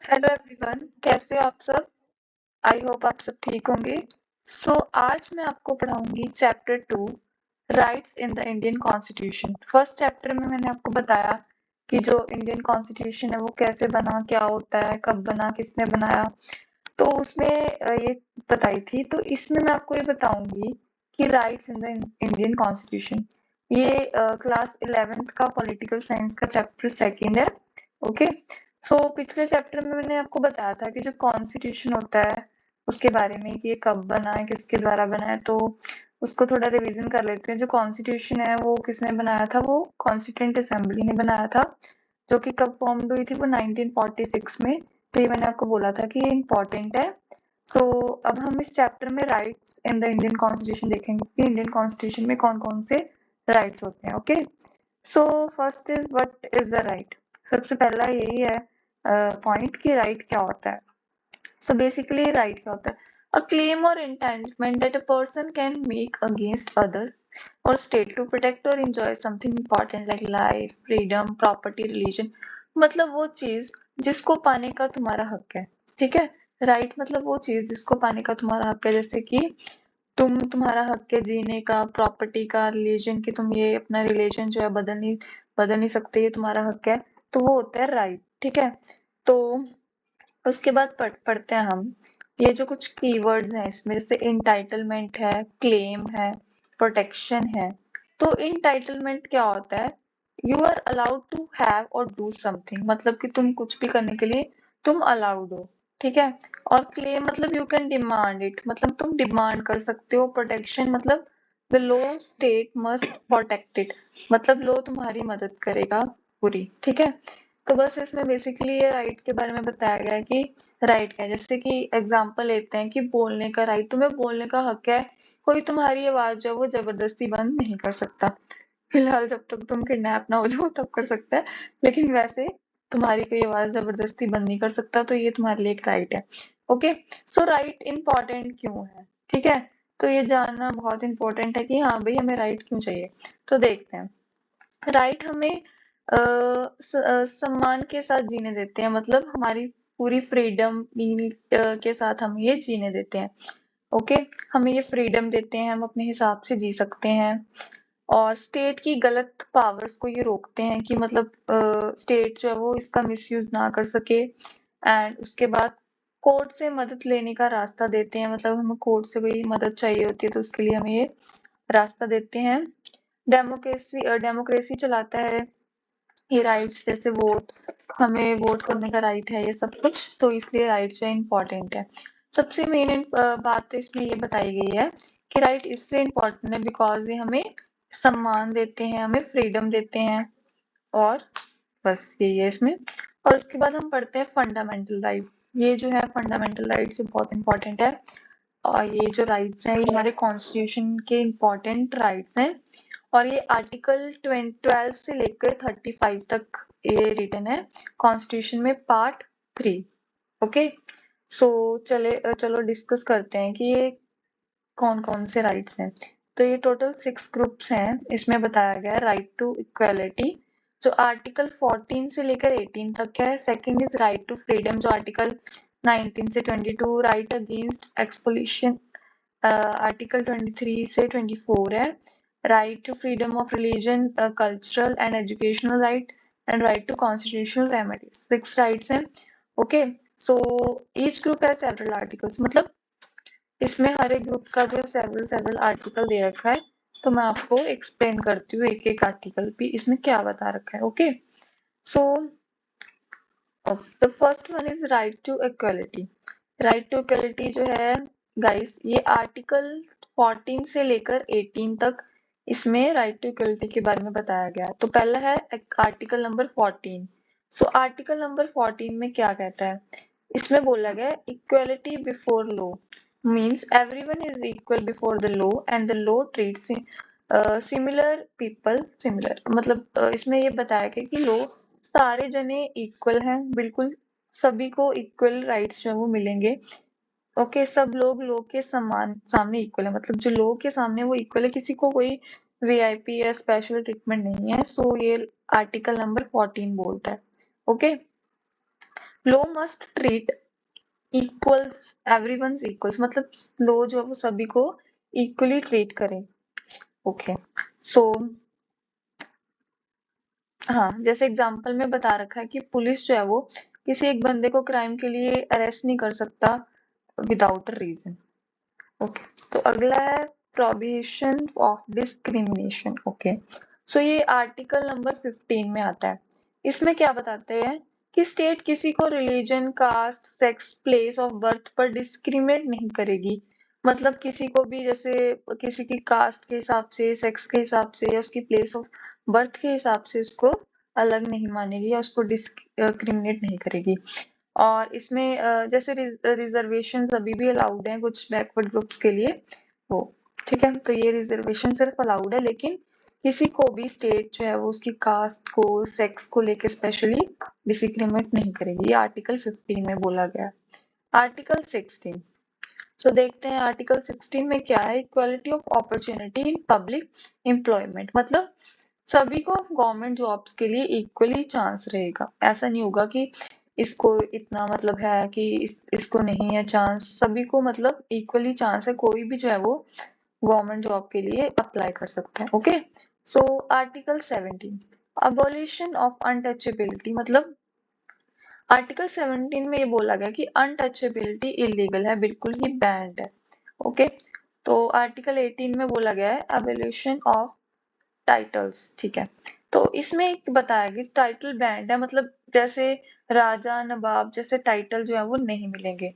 Hello everyone, कैसे हो आप सब? आई होप आप सब ठीक होंगे। आज मैं आपको पढ़ाऊंगी chapter 2, rights in the Indian constitution. First chapter में मैंने आपको बताया कि जो इंडियन कॉन्स्टिट्यूशन है वो कैसे बना, क्या होता है, कब बना, किसने बनाया, तो उसमें ये बताई थी। तो इसमें मैं आपको ये बताऊंगी कि rights in the Indian constitution, ये क्लास 11th का पॉलिटिकल साइंस का चैप्टर सेकेंड है। ओके। पिछले चैप्टर में मैंने आपको बताया था कि जो कॉन्स्टिट्यूशन होता है उसके बारे में, कि ये कब बना है, किसके द्वारा बना है। तो उसको थोड़ा रिवीजन कर लेते हैं। जो कॉन्स्टिट्यूशन है वो किसने बनाया था? वो कॉन्स्टिट्यूंट असेंबली ने बनाया था, जो कि कब फॉर्म्ड हुई थी? वो 1946 में। तो ये मैंने आपको बोला था कि ये इम्पोर्टेंट है। अब हम इस चैप्टर में rights in the Indian constitution देखेंगे कि इंडियन कॉन्स्टिट्यूशन में कौन कौन से राइट्स होते हैं। Okay. First is what is the right. सबसे पहला यही है पॉइंट कि राइट क्या होता है। बेसिकली राइट क्या होता है? अ क्लेम और entitlement that a person can make against other or state to protect or enjoy something important like life, freedom, property, religion। मतलब वो चीज जिसको पाने का तुम्हारा हक है। ठीक है। राइट मतलब वो चीज जिसको पाने का तुम्हारा हक है, जैसे कि तुम्हारा हक है जीने का, प्रॉपर्टी का, रिलीजन की तुम ये अपना रिलीजन जो है बदल नहीं सकते, ये तुम्हारा हक है। तो वो होता है राइट। ठीक है। तो उसके बाद पढ़ते हैं हम ये जो कुछ कीवर्ड्स हैं इसमें, जैसे इंटाइटलमेंट है, क्लेम है, प्रोटेक्शन है। तो इंटाइटलमेंट क्या होता है? You are allowed to have और डू समथिंग, मतलब कि तुम कुछ भी करने के लिए तुम अलाउड हो। ठीक है। और क्लेम मतलब यू कैन डिमांड इट, मतलब तुम डिमांड कर सकते हो। प्रोटेक्शन मतलब the law state must protect it, मतलब लॉ तुम्हारी मदद करेगा पूरी। ठीक है। तो बस इसमें बेसिकली ये राइट के बारे में बताया गया है कि राइट क्या है। जैसे कि एग्जांपल लेते हैं कि बोलने का राइट, तुम्हें बोलने का हक है। कोई तुम्हारी आवाज जो है वो जबरदस्ती बंद नहीं कर सकता। फिलहाल जब तक तुम किडनैप ना हो जाओ तब कर सकता है, लेकिन वैसे तुम्हारी कोई आवाज जबरदस्ती बंद नहीं कर सकता। तो ये तुम्हारे लिए एक राइट है। ओके। राइट इम्पोर्टेंट क्यों है? ठीक है। तो ये जानना बहुत इंपॉर्टेंट है कि हाँ भाई हमें राइट क्यों चाहिए। तो देखते हैं। राइट हमें सम्मान के साथ जीने देते हैं, मतलब हमारी पूरी फ्रीडम के साथ हम ये जीने देते हैं। ओके। हमें ये फ्रीडम देते हैं, हम अपने हिसाब से जी सकते हैं। और स्टेट की गलत पावर्स को ये रोकते हैं कि मतलब स्टेट जो है वो इसका मिसयूज ना कर सके। एंड उसके बाद कोर्ट से मदद लेने का रास्ता देते हैं, मतलब हमें कोर्ट से कोई मदद चाहिए होती है तो उसके लिए हमें ये रास्ता देते हैं। डेमोक्रेसी चलाता है ये राइट्स, जैसे वोट, हमें वोट करने का राइट है, ये सब कुछ। तो इसलिए राइट जो है इम्पोर्टेंट है। सबसे मेन बात तो इसमें ये बताई गई है कि राइट इसलिए इम्पोर्टेंट है बिकॉज ये हमें सम्मान देते हैं, हमें फ्रीडम देते हैं। और बस यही है इसमें। और उसके बाद हम पढ़ते हैं फंडामेंटल राइट्स। ये जो है फंडामेंटल राइट्स बहुत इंपॉर्टेंट है। और ये जो राइट्स हैं ये हमारे कॉन्स्टिट्यूशन के इम्पोर्टेंट राइट्स हैं। और ये आर्टिकल 12 से लेकर 35 तक ये रिटन है कॉन्स्टिट्यूशन में, पार्ट 3। ओके। चलो डिस्कस करते हैं कि ये कौन कौन से राइट्स हैं। तो ये टोटल 6 ग्रुप्स हैं। इसमें बताया गया है राइट टू इक्वालिटी, जो आर्टिकल 14 से लेकर 18 तक है। Second is right to freedom, जो आर्टिकल 19 से 22। राइट अगेंस्ट एक्सपोल्यूशन आर्टिकल 23 से 24 है। Right to freedom of religion, cultural and educational right, and right to constitutional remedies. 6 rights हैं। ओके। सो ईच ग्रुप है सेवरल आर्टिकल्स, मतलब इसमें हर एक ग्रुप का जो सेवरल सेवरल आर्टिकल दे रखा है। तो मैं आपको एक्सप्लेन करती हूँ एक एक आर्टिकल भी इसमें क्या बता रखा है। Okay. So the first one is right to equality. Right to equality जो है गाइस, ये आर्टिकल 14 से लेकर 18 तक इसमें राइट टू इक्वालिटी के बारे में बताया गया है। तो पहला है आर्टिकल नंबर 14। आर्टिकल नंबर 14 में क्या कहता है? इसमें बोला गया equality before law means everyone is equal before the law and the law treats similar people similar, मतलब इसमें ये बताया गया कि लॉ सारे जने इक्वल हैं, बिल्कुल सभी को इक्वल राइट्स जो है वो मिलेंगे। ओके। सब लोग लॉ के समान सामने इक्वल है, मतलब जो लॉ के सामने वो इक्वल है, किसी को कोई वीआईपी या स्पेशल ट्रीटमेंट नहीं है। ये आर्टिकल नंबर 14 बोलता है। Okay. Law must treat equals everyone's equals, मतलब लॉ जो है वो सभी को इक्वली ट्रीट करे। ओके सो हाँ, जैसे एग्जांपल में बता रखा है कि पुलिस जो है वो किसी एक बंदे को क्राइम के लिए अरेस्ट नहीं कर सकता विदाउट अ रीजन। ओके, तो अगला है प्रोहिबिशन ऑफ डिस्क्रिमिनेशन। ओके, सो ये आर्टिकल नंबर 15 में आता है। इसमें क्या बताते हैं कि स्टेट किसी को religion, caste, sex, place of birth पर डिस्क्रिमिनेट नहीं करेगी। मतलब किसी को भी जैसे किसी की कास्ट के हिसाब से, सेक्स के हिसाब से या उसकी प्लेस ऑफ बर्थ के हिसाब से उसको अलग नहीं मानेगी या उसको डिस्क्रिमिनेट नहीं करेगी। और इसमें जैसे रिजर्वेशन अभी भी अलाउड है कुछ बैकवर्ड ग्रुप्स के लिए, वो ठीक है। तो ये रिजर्वेशन सिर्फ अलाउड है, लेकिन किसी को भी स्टेट जो है वो उसकी कास्ट को, सेक्स को लेके स्पेशली डिस्क्रिमिनेट नहीं करेगी। ये आर्टिकल 15 में बोला गया है। आर्टिकल 16, सो देखते हैं आर्टिकल 16 में क्या है। Equality of opportunity in public employment, मतलब सभी को गवर्नमेंट जॉब्स के लिए इक्वली चांस रहेगा। ऐसा नहीं होगा कि इसको इतना मतलब है कि इसको नहीं है चांस, सभी को मतलब इक्वली चांस है, कोई भी जो है वो गवर्नमेंट जॉब के लिए अप्लाई कर सकता है। Okay, so article 17, abolition of untouchability, मतलब आर्टिकल 17 में ये बोला गया कि अनटचेबिलिटी इलीगल है, बिल्कुल ही बैंड है। ओके, तो आर्टिकल 18 में बोला गया है एबोलिशन ऑफ टाइटल्स। ठीक है, तो इसमें एक बताया कि टाइटल बैंड है, मतलब जैसे राजा, नवाब जैसे टाइटल जो है वो नहीं मिलेंगे।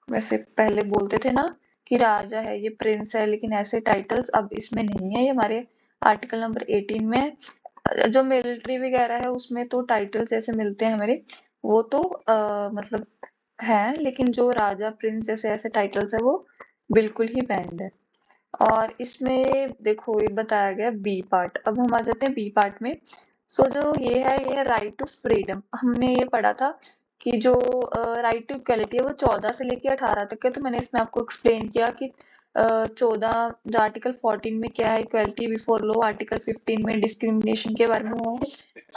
वैसे पहले बोलते थे ना कि राजा है, ये प्रिंस है, लेकिन ऐसे टाइटल्स अब इसमें नहीं है, ये हमारे आर्टिकल नंबर 18 में है। जो मिलिट्री वगैरह है उसमें तो टाइटल्स जैसे मिलते हैं हमारे, वो तो मतलब है, लेकिन जो राजा, प्रिंस जैसे ऐसे टाइटल्स है वो बिल्कुल ही बैंड है। और इसमें देखो ये बताया गया बी पार्ट। अब हम आ जाते हैं बी पार्ट में। सो जो ये है राइट टू फ्रीडम। हमने ये पढ़ा था कि जो राइट टू इक्वलिटी है वो 14 से लेके 18 तक है। तो मैंने इसमें आपको एक्सप्लेन किया कि 14 आर्टिकल 14 में क्या है, इक्वलिटी बिफोर लॉ। आर्टिकल 15 में डिस्क्रिमिनेशन के बारे में है।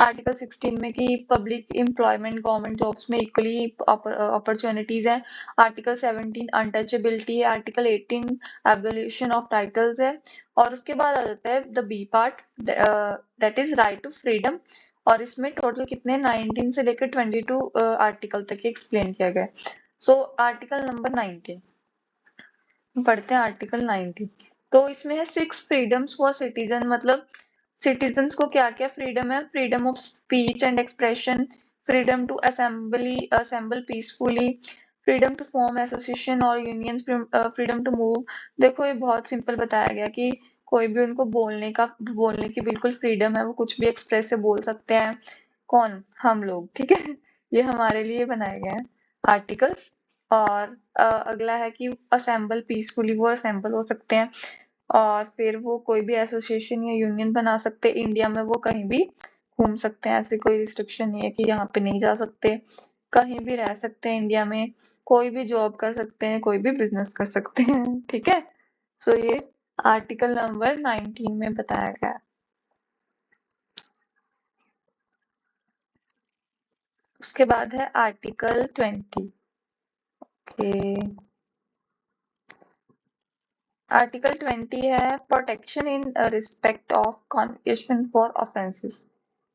आर्टिकल 16 में कि पब्लिक एम्प्लॉयमेंट, गवर्नमेंट जॉब्स में इक्वली अपॉर्चुनिटीज है। आर्टिकल 17 अनटचेबिलिटी है। आर्टिकल 18 एबोलिशन ऑफ टाइटल्स है। और उसके बाद आ जाता है the B part, that is right to freedom. और इसमें टोटल कितने 19 से लेकर 22 आर्टिकल तक एक्सप्लेन किया गया है। सो आर्टिकल नंबर 19 पढ़ते हैं। आर्टिकल 19 तो इसमें है 6 फ्रीडम्स फॉर सिटीजन, मतलब सिटीजन्स को क्या क्या फ्रीडम है। Freedom of speech and expression, freedom to assemble peacefully, freedom to form association और यूनियंस, फ्रीडम टू मूव। देखो ये बहुत सिंपल बताया गया कि कोई भी उनको बोलने की बिल्कुल फ्रीडम है, वो कुछ भी एक्सप्रेस से बोल सकते हैं। कौन? हम लोग, ठीक है। ये हमारे लिए बनाए गए हैं आर्टिकल्स। और अगला है कि असेंबल पीसफुली, वो असेंबल हो सकते हैं। और फिर वो कोई भी एसोसिएशन या यूनियन बना सकते हैं। इंडिया में वो कहीं भी घूम सकते हैं, ऐसी कोई रिस्ट्रिक्शन नहीं है कि यहाँ पे नहीं जा सकते। कहीं भी रह सकते हैं इंडिया में, कोई भी जॉब कर सकते हैं, कोई भी बिजनेस कर सकते हैं। ठीक है, सो ये आर्टिकल नंबर 19 में बताया गया है। उसके बाद है आर्टिकल 20 के। आर्टिकल 20 है protection in respect of conviction for offences,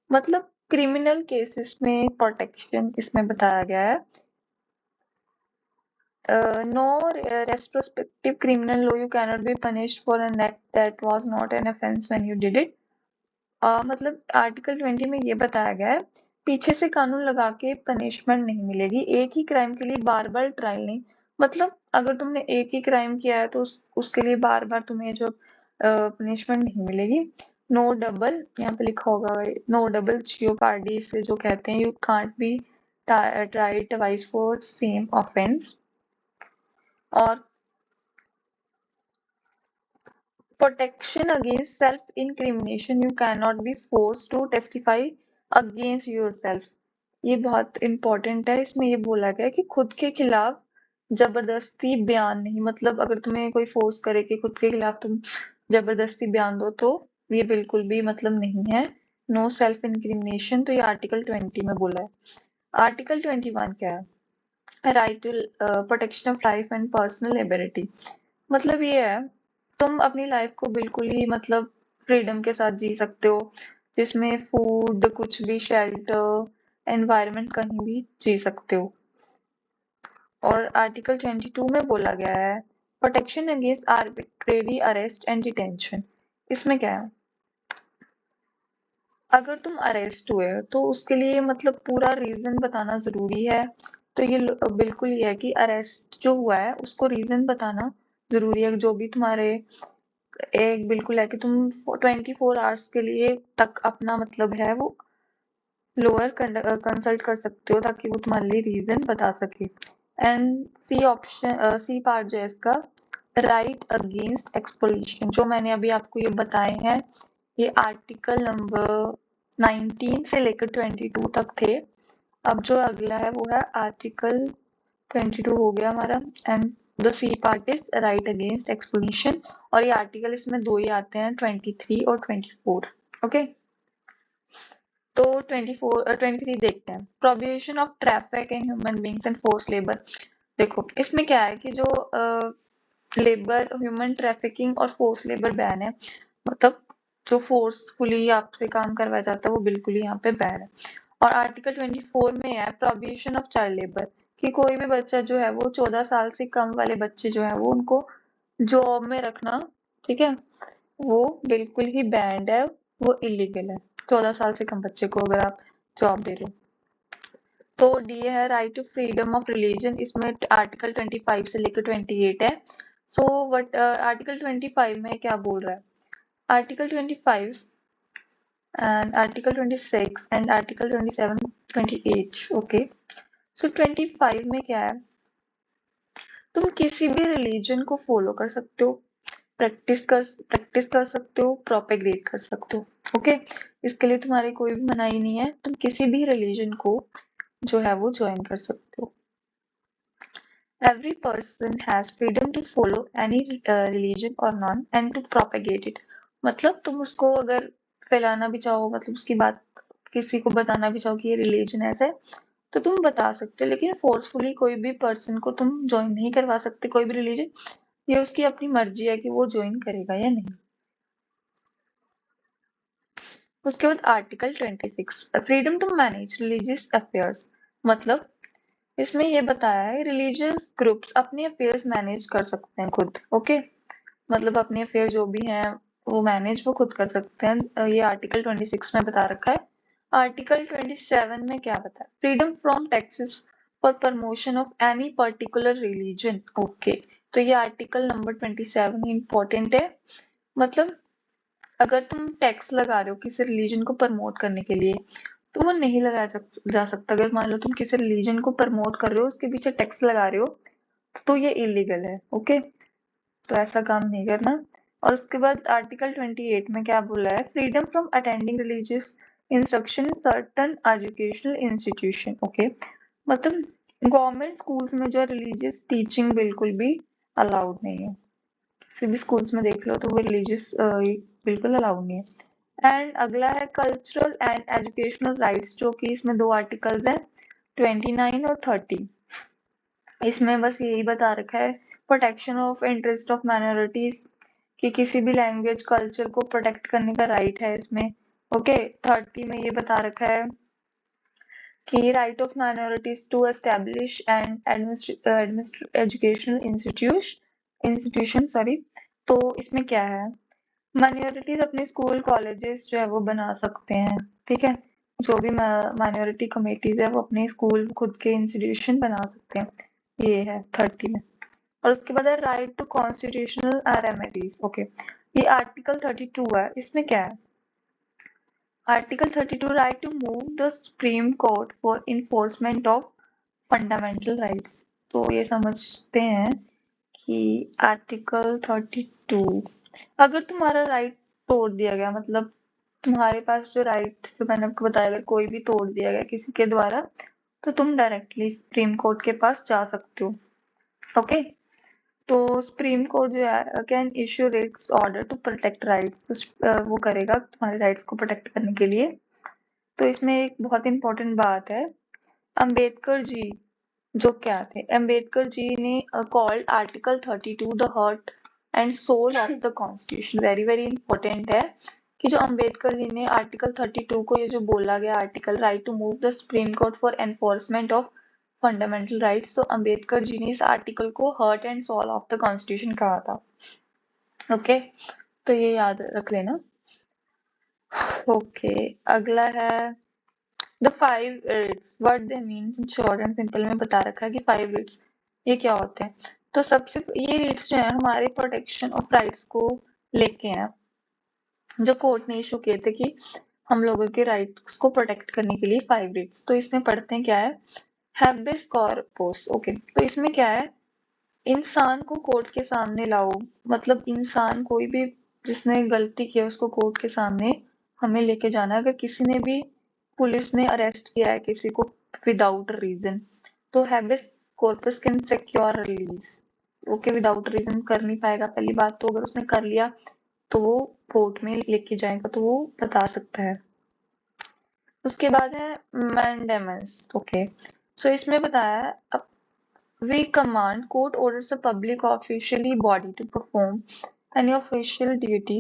मतलब क्रिमिनल केसेस में प्रोटेक्शन इसमें बताया गया है। No retrospective criminal law, you cannot be punished for an act that was not an offense when you did it। मतलब article 20 में ये बताया गया है पीछे से कानून लगा के पनिशमेंट नहीं मिलेगी। एक ही क्राइम के लिए बार बार ट्रायल नहीं, मतलब अगर तुमने एक ही क्राइम किया है तो उसके लिए बार बार तुम्हें जो पनिशमेंट नहीं मिलेगी। नो डबल, यहाँ पे लिखा होगा नो डबल जियोपार्डी, से जो कहते हैं you can't be tried twice for same offence. और protection against self incrimination, you can not be force to testify against yourself. ये बहुत इंपॉर्टेंट है। इसमें ये बोला गया है कि खुद के खिलाफ जबरदस्ती बयान नहीं, मतलब अगर तुम्हें कोई फोर्स करे कि खुद के खिलाफ तुम जबरदस्ती बयान दो तो ये बिल्कुल भी मतलब नहीं है। नो सेल्फ इंक्रिमिनेशन, तो ये आर्टिकल 20 में बोला है। आर्टिकल 21 क्या है? Right to protection of life and personal liberty. मतलब ये है, तुम अपनी लाइफ को बिल्कुल ही मतलब फ्रीडम के साथ जी सकते हो, जिसमें फूड, कुछ भी, शेल्टर, एनवायरनमेंट, कहीं भी जी सकते हो। और आर्टिकल 22 में बोला गया है protection against arbitrary arrest and detention. इसमें क्या है, अगर तुम अरेस्ट हुए तो उसके लिए मतलब पूरा रीजन बताना जरूरी है। तो ये बिल्कुल ये है कि अरेस्ट जो हुआ है उसको रीजन बताना जरूरी है। जो भी तुम्हारे एक बिल्कुल है कि तुम 24 आवर्स के लिए तक अपना मतलब है वो लोअर कंसल्ट कर सकते हो, ताकि वो तुम्हारे लिए रीजन बता सके। And C option, C part जो है इसका, राइट अगेंस्ट एक्सप्लोइटेशन, जो मैंने अभी आपको ये बताए हैं, ये आर्टिकल नंबर 19 से लेकर 22 तक थे। अब जो अगला है वो है आर्टिकल 22 हो गया हमारा। And the C part is right against exploitation. और ये आर्टिकल इसमें दो ही आते हैं, 23 और 24। ओके, तो 23 देखते हैं। Prohibition of traffic in human beings and force labour. देखो इसमें क्या है कि जो लेबर, ह्यूमन ट्रैफिकिंग और फोर्स लेबर बैन है। मतलब जो फोर्सफुली आपसे काम करवाया जाता है वो बिल्कुल ही यहाँ पे बैन है। और आर्टिकल 24 में है प्रोहिबिशन ऑफ चाइल्ड लेबर, कि कोई भी बच्चा जो है वो 14 साल से कम वाले बच्चे जो है वो उनको जॉब में रखना, ठीक है, वो बिल्कुल ही बैंड है, वो इलीगल है। 14 साल से कम बच्चे को अगर आप जॉब दे रहे हो। तो डी है right to freedom of religion. इसमें आर्टिकल 25 से लेकर 28 है। सो वट आर्टिकल 25 में क्या बोल रहा है? Article 25 and article 26 and article 27 28। Okay, so 25 में क्या है, तुम किसी भी रिलीजन को फॉलो कर सकते हो, प्रैक्टिस कर सकते हो, प्रोपेगेट कर सकते हो। ओके, इसके लिए तुम्हारी कोई भी मनाही नहीं है, तुम किसी भी रिलीजन को जो है वो ज्वाइन कर सकते हो। Every person has freedom to follow any religion और non and to propagate it. मतलब तुम उसको अगर फैलाना भी चाहो, मतलब उसकी बात किसी को बताना भी चाहो कि ये रिलीजन ऐसा है, तो तुम बता सकते हो, लेकिन फोर्सफुली कोई भी पर्सन को तुम ज्वाइन नहीं करवा सकते कोई भी रिलीजन। ये उसकी अपनी मर्जी है कि वो ज्वाइन करेगा या नहीं। उसके बाद article 26 freedom to manage religious affairs. मतलब इसमें ये बताया है रिलीजियस ग्रुप्स अपने अफेयर्स मैनेज कर सकते हैं खुद। ओके, मतलब अपने अफेयर जो भी हैं वो मैनेज वो खुद कर सकते हैं। ये आर्टिकल 26 में बता रखा है। आर्टिकल 27 में क्या बताया? Freedom from taxes for promotion of any particular religion. Okay, तो ये आर्टिकल नंबर 27 इंपॉर्टेंट है। मतलब अगर तुम टैक्स लगा रहे हो किसी रिलीजन को प्रमोट करने के लिए, तो वो नहीं लगाया जा सकता। अगर मान लो तुम किसी रिलीजन को प्रमोट कर रहे हो, उसके पीछे टैक्स लगा रहे हो, तो ये इलीगल है। ओके, तो ऐसा काम नहीं करना। और उसके बाद आर्टिकल 28 में क्या बोला है? Freedom from attending religious instruction in certain educational institution. Okay, मतलब गवर्नमेंट स्कूल्स में जो रिलीजियस टीचिंग बिल्कुल भी अलाउड नहीं है। किसी भी स्कूल्स में देख लो तो वो रिलीजियस बिल्कुल अलाउड नहीं है। एंड अगला है कल्चरल एंड एजुकेशनल राइट्स, जो कि इसमें दो आर्टिकल्स हैं, 29 और 30। इसमें बस यही बता रखा है protection of interest of minorities, कि किसी भी लैंग्वेज कल्चर को प्रोटेक्ट करने का राइट है इसमें। ओके, 30 में ये बता रखा है कि right of minorities to establish and educational institution. Sorry, तो इसमें क्या है, माइनॉरिटीज अपने स्कूल कॉलेजेस जो है वो बना सकते हैं। ठीक है, जो भी माइनॉरिटी कमेटीज है वो अपने स्कूल खुद के इंस्टीट्यूशन बना सकते हैं। ये है 30 में। और उसके बाद है right to constitutional remedies. Okay, ये आर्टिकल 32 है। इसमें क्या है? Article 32 right to move the supreme court for enforcement of fundamental rights. तो ये समझते हैं कि आर्टिकल 32, अगर तुम्हारा राइट तोड़ दिया गया, मतलब तुम्हारे पास जो राइट जो मैंने आपको बताया अगर कोई भी तोड़ दिया गया किसी के द्वारा, तो तुम डायरेक्टली सुप्रीम कोर्ट के पास जा सकते हो। ओके, तो सुप्रीम कोर्ट जो है can issue writs order to protect rights, वो करेगा तुम्हारे राइट्स को प्रोटेक्ट करने के लिए। तो इसमें एक बहुत इंपॉर्टेंट बात है अंबेडकर जी जो क्या थे, अंबेडकर जी ने called article 32 the heart and soul of the constitution. Very very important है कि जो अंबेडकर जी ने आर्टिकल 32 को, ये जो बोला गया article, right to move the supreme court for enforcement of fundamental rights, तो अंबेडकर जी ने इस आर्टिकल को heart and soul of the constitution कहा था। ओके, तो ये याद रख लेना। ओके, अगला है the 5 writs, what they mean. Short and simple में बता रखा है कि 5 रिट्स ये क्या होते हैं। तो सबसे ये रिट्स जो है हमारे प्रोटेक्शन ऑफ राइट्स को लेके हैं, जो कोर्ट ने इशू किए थे कि हम लोगों के राइट्स को प्रोटेक्ट करने के लिए 5 रिट्स। तो इसमें पढ़ते हैं क्या है, हैबेस कॉर्पस। ओके, तो इसमें क्या है, इंसान को कोर्ट के सामने लाओ, मतलब इंसान कोई भी जिसने गलती की है उसको कोर्ट के सामने हमें लेके जाना है। अगर किसी ने भी, पुलिस ने अरेस्ट किया है किसी को विदाउट रीजन, तो habeas corpus can secure release. Okay, without reason कर नहीं पाएगा पहली बात, तो अगर उसने कर लिया तो वो कोर्ट में लेके जाएगा तो वो बता सकता है। उसके बाद है मैंडेमस। ओके, सो इसमें बताया है we command court orders a public officially body to perform any official duty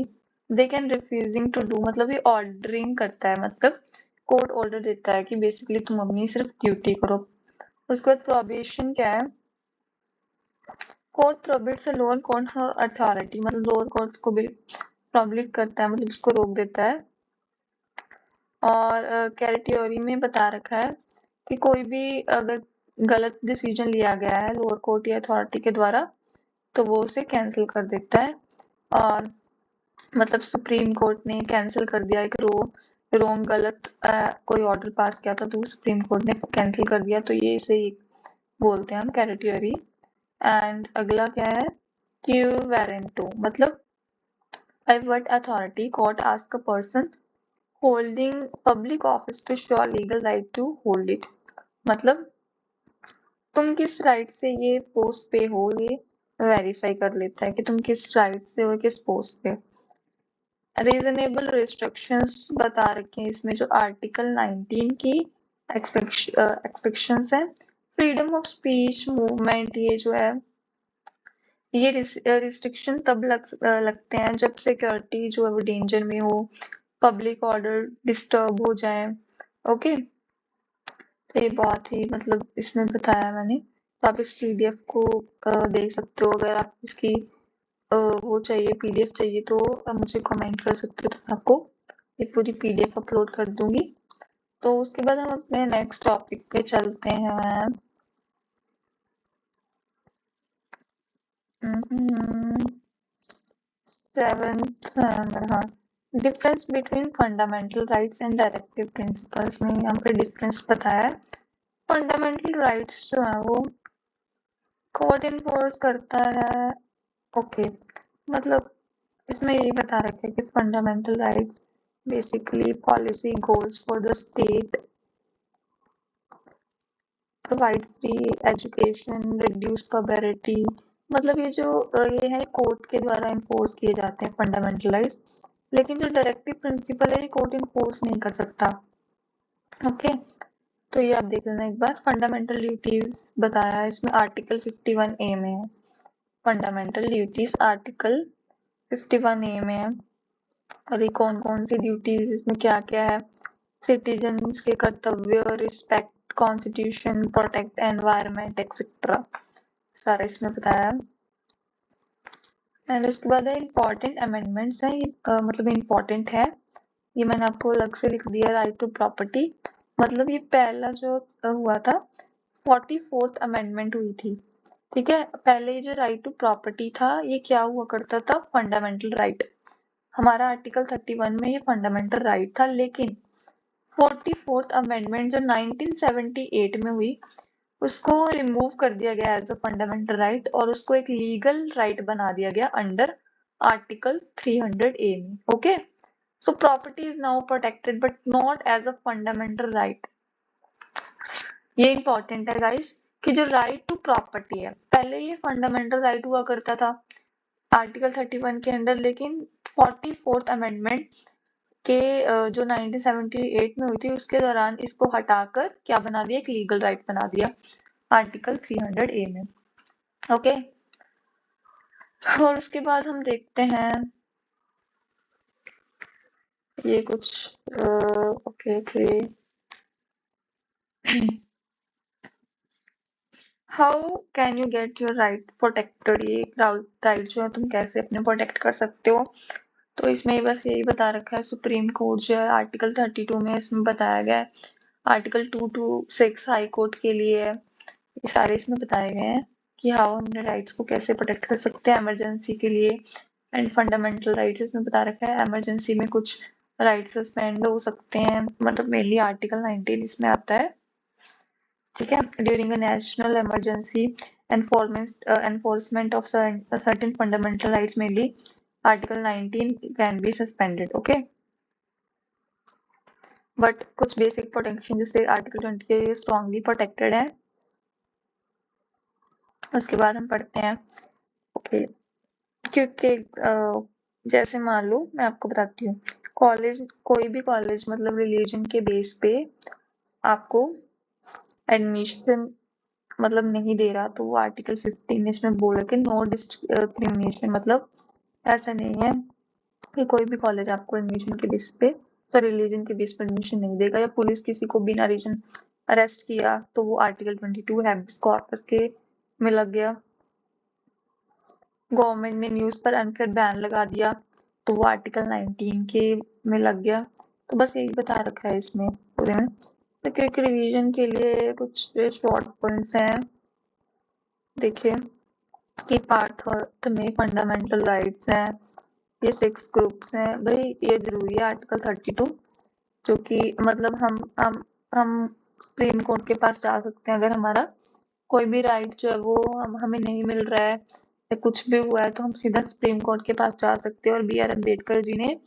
they can refusing to do, मतलब ये ऑर्डरिंग करता है, मतलब कोर्ट ऑर्डर देता है कि बेसिकली तुम अपनी सिर्फ ड्यूटी करो। उसके बाद प्रोबेशन क्या है, court prohibits a lower court authority, मतलब लोअर कोर्ट को भी प्रोबिट करता है, मतलब उसको रोक देता है। और कैरेटियोरी में बता रखा है कि कोई भी अगर गलत डिसीजन लिया गया है लोअर कोर्ट या अथॉरिटी के द्वारा तो वो उसे कैंसिल कर देता है। और मतलब सुप्रीम कोर्ट ने कैंसिल कर दिया एक रोंग गलत कोई ऑर्डर पास किया था तो वो सुप्रीम कोर्ट ने कैंसिल कर दिया, तो ये इसे बोलते हैं हम कैरेटियोरी। एंड अगला क्या है, क्यू वारंटो, मतलब by what authority court ask a person holding public office to show a legal right to hold it, मतलब तुम किस राइट से ये पोस्ट पे हो, ये वेरीफाई कर लेता है कि तुम किस राइट से हो, किस पोस्ट पे। रीजनेबल रिस्ट्रिक्शंस बता रखे हैं इसमें, जो आर्टिकल 19 की एक्सपेक्शंस है। फ्रीडम ऑफ स्पीच मूवमेंट, ये जो है ये रिस्ट्रिक्शन तब लगते हैं जब सिक्योरिटी जो है वो डेंजर में हो, पब्लिक ऑर्डर डिस्टर्ब हो जाए। ओके, तो ये बहुत ही मतलब इसमें बताया मैंने, तो आप इस पीडीएफ को देख सकते हो। अगर आप इसकी वो चाहिए, पीडीएफ चाहिए, तो आप मुझे कमेंट कर सकते हो, तो मैं आपको ये पूरी पीडीएफ अपलोड कर दूंगी। तो उसके बाद हम अपने नेक्स्ट टॉपिक पे चलते हैं। सेवेंथ हाँ, difference between fundamental rights and directive principles में यहाँ पे डिफरेंस बताया है। फंडामेंटल राइट्स जो है वो कोर्ट इन्फोर्स करता है। ओके, मतलब इसमें यही बता रखा है कि fundamental rights basically policy goals for the state, provide free education, reduce poverty, मतलब ये जो ये है कोर्ट के द्वारा इन्फोर्स किए जाते हैं फंडामेंटल राइट्स, लेकिन जो डायरेक्टिव प्रिंसिपल है ये कोर्ट इन्फोर्स नहीं कर सकता। ओके, तो ये आप देख लेना एक बार। फंडामेंटल ड्यूटीज बताया है इसमें आर्टिकल 51A में है, फंडामेंटल ड्यूटीज आर्टिकल 51A में है। और ये कौन कौन सी ड्यूटीज, इसमें क्या क्या है, सिटीजन्स के कर्तव्य, respect constitution, protect environment etcetera, सारा इसमें बताया है। एंड उसके बाद है इम्पोर्टेंट अमेंडमेंट्स है, मतलब इम्पोर्टेंट है, ये मैंने आपको अलग से लिख दिया। राइट टू प्रॉपर्टी, मतलब ये पहला जो हुआ था 44th अमेंडमेंट हुई थी, ठीक है। पहले जो राइट टू प्रॉपर्टी था ये क्या हुआ करता था, फंडामेंटल राइट। हमारा आर्टिकल 31 में ये फंडामेंटल राइट था, लेकिन 44th अमेंडमेंट जो 1978 में हुई उसको रिमूव कर दिया गया एज अ फंडामेंटल राइट और उसको एक लीगल राइट बना दिया गया अंडर आर्टिकल 300A में। Okay, so property is now protected but not as a fundamental right. ये इंपॉर्टेंट है गाइस कि जो राइट टू प्रॉपर्टी है पहले ये फंडामेंटल राइट हुआ करता था आर्टिकल 31 के अंडर, लेकिन 44th अमेंडमेंट कि जो 1978 में हुई थी उसके दौरान इसको हटाकर क्या बना दिया, एक लीगल राइट बना दिया आर्टिकल 300A में। ओके, और उसके बाद हम देखते हैं ये कुछ okay okay how can you get your right protected, ये राइट जो है तुम कैसे अपने प्रोटेक्ट कर सकते हो। तो इसमें बस यही बता रखा है, सुप्रीम कोर्ट जो है आर्टिकल 32 में इसमें बताया गया है, आर्टिकल 226 हाई कोर्ट के लिए है, ये सारे इसमें बताए गए हैं कि हाउ हम अपने राइट्स को कैसे प्रोटेक्ट कर सकते हैं इमरजेंसी के लिए। एंड फंडामेंटल राइट्स इसमें बता रखा है, इमरजेंसी में कुछ राइट्स सस्पेंड हो सकते हैं, मतलब मेनली आर्टिकल 19 इसमें आता है, ठीक है। During a national emergency enforcement of certain fundamental rights, mainly article 19 can be suspended, okay। But कुछ बेसिक प्रोटेक्शन जैसे आर्टिकल 20 के स्ट्रांगली प्रोटेक्टेड है। उसके बाद हम पढ़ते हैं ओके, क्योंकि जैसे मान लो मैं आपको बताती हूँ, कॉलेज, कोई भी कॉलेज मतलब रिलीजन के बेस पे आपको एडमिशन मतलब नहीं दे रहा, तो वो आर्टिकल 15 इसमें बोला कि नो डिस्क्रिमिनेशन, मतलब ऐसा नहीं है कि कोई भी कॉलेज आपको एडमिशन के बेस पे, सॉरी रिलीजन के बेस पे एडमिशन नहीं देगा, या पुलिस किसी को बिना रीजन अरेस्ट किया तो वो आर्टिकल 22 हैबिस कॉर्पस के में लग गया। गवर्नमेंट ने न्यूज पर अनफेयर बैन लगा दिया तो वो आर्टिकल 19 के में लग गया। तो बस यही बता रखा है इसमें पूरे में। तो क्विक रिवीजन के लिए कुछ शॉर्ट पॉइंट्स हैं, देखिए कि पार्ट थर्ड में फंडामेंटल राइट्स हैं, ये 6 ग्रुप्स हैं, भाई ये जरूरी है आर्टिकल 32, जो कि मतलब हम सुप्रीम कोर्ट के पास जा सकते हैं अगर हमारा कोई भी राइट जो है वो हमें नहीं मिल रहा है या कुछ भी हुआ है, तो हम सीधा सुप्रीम कोर्ट के पास जा सकते हैं। और बी आर अम्बेडकर जी ने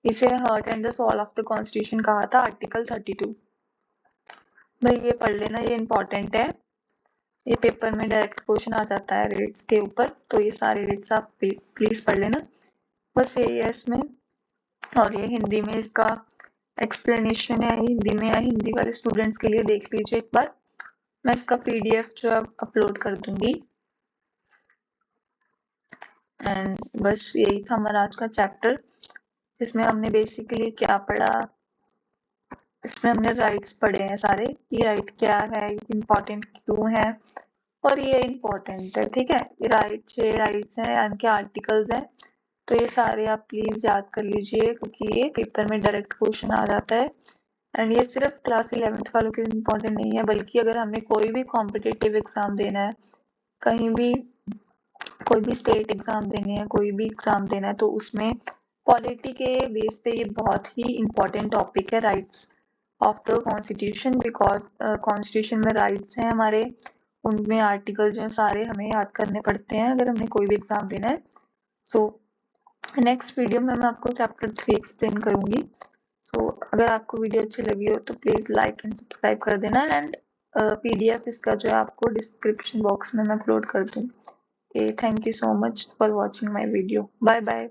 इसे heart and the soul of the constitution कहा था, आर्टिकल 32। भाई ये पढ़ लेना, ये इंपॉर्टेंट है, ये पेपर में डायरेक्ट क्वेश्चन आ जाता है रेट्स के ऊपर, तो ये सारे रेट्स आप प्लीज पढ़ लेना, बस यही है इसमें। और ये हिंदी में इसका एक्सप्लेनेशन है, हिंदी में है, हिंदी वाले स्टूडेंट्स के लिए देख लीजिए एक बार, मैं इसका पीडीएफ जो है अपलोड कर दूंगी। एंड बस यही था हमारा आज का चैप्टर, जिसमें हमने बेसिकली क्या पढ़ा, इसमें हमने राइट्स पढ़े हैं सारे कि राइट क्या है, इम्पोर्टेंट क्यों है, और ये इम्पोर्टेंट है, ठीक है। राइट 6 राइट्स हैं, इनके आर्टिकल्स हैं, तो ये सारे आप प्लीज याद कर लीजिए क्योंकि ये पेपर में डायरेक्ट क्वेश्चन आ जाता है। एंड ये सिर्फ क्लास 11th वालों के लिए इम्पोर्टेंट नहीं है, बल्कि अगर हमें कोई भी कॉम्पिटिटिव एग्जाम देना है, कहीं भी कोई भी स्टेट एग्जाम देनी है, कोई भी एग्जाम देना है, तो उसमें पॉलिटी के बेस पे ये बहुत ही इम्पोर्टेंट टॉपिक है, rights of the constitution, because constitution में राइट्स हैं हमारे, उनमें आर्टिकल जो है सारे हमें याद करने पड़ते हैं अगर हमें कोई भी एग्जाम देना है। सो नेक्स्ट वीडियो में मैं आपको चैप्टर 3 एक्सप्लेन करूंगी। सो अगर आपको वीडियो अच्छी लगी हो तो प्लीज लाइक एंड सब्सक्राइब कर देना, एंड पीडीएफ इसका जो है आपको डिस्क्रिप्शन बॉक्स में मैं अपलोड कर दूँ। Thank you so much for watching my video, bye bye.